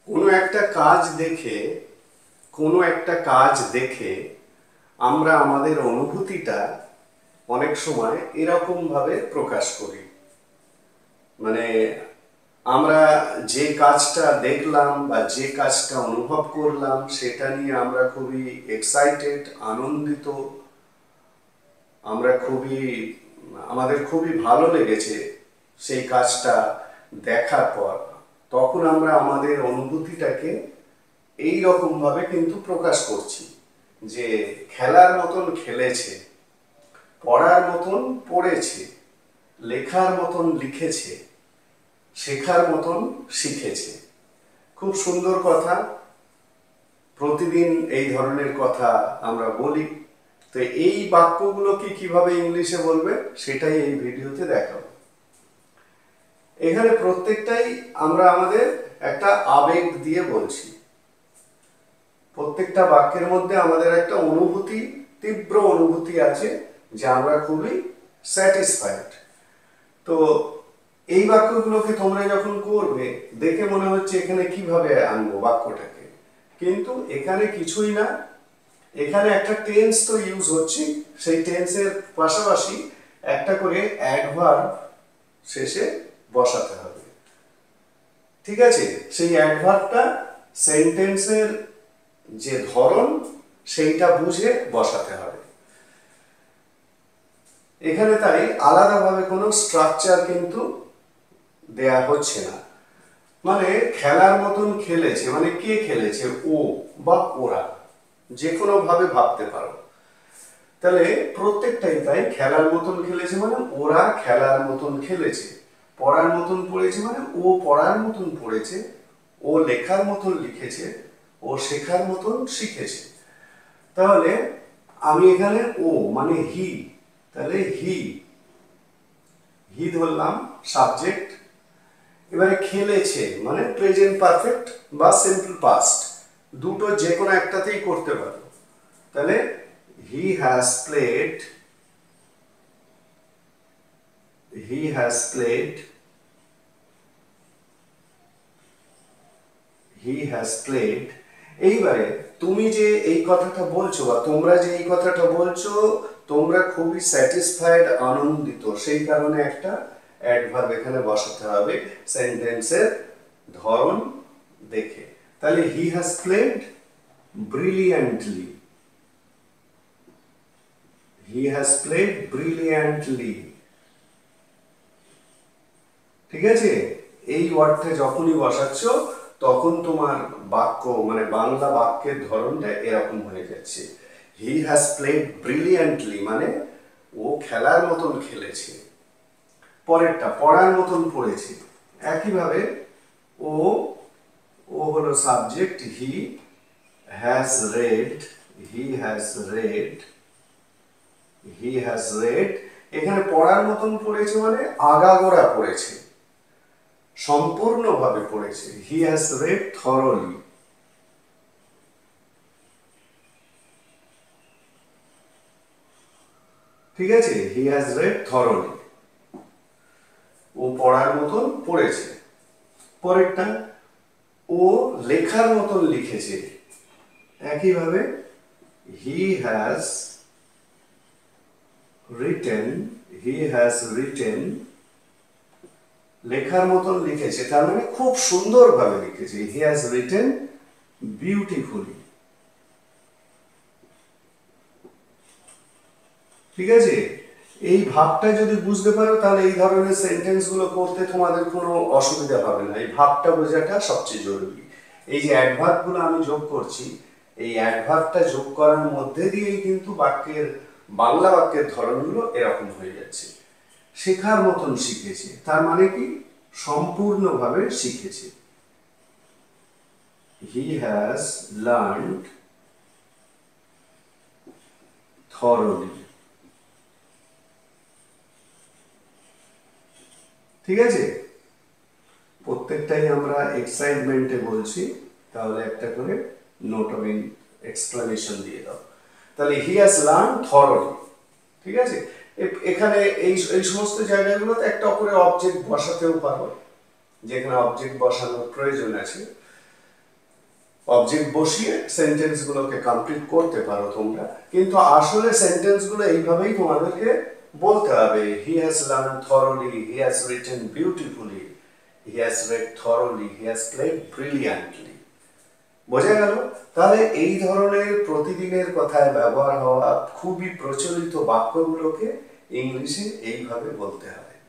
কোনো একটা কাজ দেখে আমরা আমাদের অনুভূতিটা অনেক সময় এরকম ভাবে প্রকাশ করি। মানে আমরা যে কাজটা দেখলাম বা যে কাজটা অনুভব করলাম সেটা নিয়ে আমরা খুবই এক্সাইটেড, আনন্দিত, আমাদের খুবই ভালো লেগেছে সেই কাজটা দেখার পর। তখন আমরা আমাদের অনুভূতিটাকে এই রকম ভাবে কিন্তু প্রকাশ করছি যে খেলার মতন খেলেছে, পড়ার মতন পড়েছে, লেখার মতন লিখেছে, শেখার মতন শিখেছে। খুব সুন্দর কথা, প্রতিদিন এই ধরনের কথা আমরা বলি। তো এই বাক্যগুলোকে কিভাবে ইংলিশে বলবে সেটাই এই ভিডিওতে দেখাবো। এখানে প্রত্যেকটাই আমরা আমাদের একটা আবেগ দিয়ে বলছি। প্রত্যেকটা বাক্যের মধ্যে আমাদের একটা অনুভূতি, তীব্র অনুভূতি আছে যে আমরা খুবই স্যাটিসফাইড। তো এই বাক্যগুলোকে তোমরা যখন করবে দেখে মনে হচ্ছে এখানে কিভাবে আনবো বাক্যটাকে, কিন্তু এখানে কিছুই না। এখানে একটা টেন্স তো ইউজ হচ্ছে, সেই টেন্সের পাশাপাশি একটা করে অ্যাডভার্ব শেষে বসাতে হবে। ঠিক আছে, সেই অ্যাডভার্বটা সেন্টেন্সের যে ধরন সেইটা বুঝে বসাতে হবে। এখানে তাই আলাদাভাবে কোনো স্ট্রাকচার কিন্তু দেয়া হচ্ছে না। মানে খেলার মতন খেলেছে, মানে কে খেলেছে? ও বা ওরা, যে কোনো ভাবে ভাবতে পারো। তাহলে প্রত্যেকটাই তাই, খেলার মতন খেলেছে মানে ওরা খেলার মতন খেলেছে, পড়ার মতন পড়েছে মানে ও পড়ার মতন পড়েছে, ও লেখার মতন লিখেছে, ও শেখার মতন শিখেছে। তাহলে আমি এখানে ও মানে হি, তাহলে হি ধরলাম সাবজেক্ট। এবারে খেলেছে মানে প্রেজেন্ট পারফেক্ট বা সিম্পল পাস্ট, দুটো যে কোনো একটাতেই করতে পারো। তাহলে হি হ্যাজ প্লেড, এইবারে তুমি যে এই কথাটা বলছো বা তোমরা যে এই কথাটা বলছো, তোমরা খুবই স্যাটিসফাইড, আনন্দিত, সেই কারণে একটা অ্যাডভার্ব এখানে বসাতে হবে সেন্টেন্সের ধরন দেখে। তাহলে হি হ্যাজ প্লেড ব্রিলিয়ান্টলি, ঠিক আছে। এই ওয়ার্ডটা যখনই বসাচ্ছ তখন তোমার বাক্য মানে বাংলা বাক্যের ধরনটা এরকম হয়ে যাচ্ছে। হি হ্যাজ প্লেড ব্রিলিয়ান্টলি মানে ও খেলার মতন খেলেছে। পরেরটা পড়ার মতন পড়েছে। একইভাবে ও হলো সাবজেক্ট, হি হ্যাজ রেড, এখানে পড়ার মতন পড়েছে মানে আগাগোড়া পড়েছে, সম্পূর্ণভাবে পড়েছে। হি হ্যাজ রেড থরলি, ঠিক আছে। হি হ্যাজ রেড থরলি, ও পড়ার মতন পড়েছে। পরেরটা ও লেখার মতন লিখেছে। একইভাবে হি হ্যাজ রিটেন, লেখার মতন লিখেছে, তার মানে খুব সুন্দরভাবে লিখেছে। হি হ্যাজ রিটেন বিউটিফুলি, ঠিক আছে। এই ভাবটা যদি বুঝতে পারো তাহলে এই ধরনের সেন্টেন্স গুলো করতে তোমাদের কোনো অসুবিধা হবে না। এই ভাবটা বোঝাটা সবচেয়ে জরুরি। এই যে অ্যাডভার্ব গুলো আমি যোগ করছি, এই অ্যাডভার্বটা যোগ করার মধ্যে দিয়েই কিন্তু বাংলা বাক্যের ধরনগুলো এরকম হয়ে যাচ্ছে। শেখার মতন শিখেছে, তার মানে কি সম্পূর্ণভাবে শিখেছে। হি হ্যাজ লার্নড থরলি, ঠিক আছে। প্রত্যেকটাই আমরা এক্সাইটমেন্টে বলছি, তাহলে একটা করে নোট অফ এক্সক্লামেশন দিয়ে দাও। তাহলে হি হ্যাজ লার্ন থরলি, ঠিক আছে। এখানে এই সমস্ত জায়গাগুলোতে একটা করে অবজেক্ট বসাতেও পারো, যেখানে অবজেক্ট বসানোর প্রয়োজন আছে। অবজেক্ট বসিয়ে সেন্টেন্সগুলোকে কমপ্লিট করতে পারো তোমরা, কিন্তু আসলে সেন্টেন্সগুলো এইভাবেই তোমাদেরকে বলতে হবে। He has learn thoroughly, he has written beautifully, he has red thoroughly, he has played brilliantly. বোঝা গেল? তাহলে এই ধরনের প্রতিদিনের কথায় ব্যবহার হওয়া খুবই প্রচলিত বাক্যগুলোকে ইংলিশে এইভাবে বলতে হবে।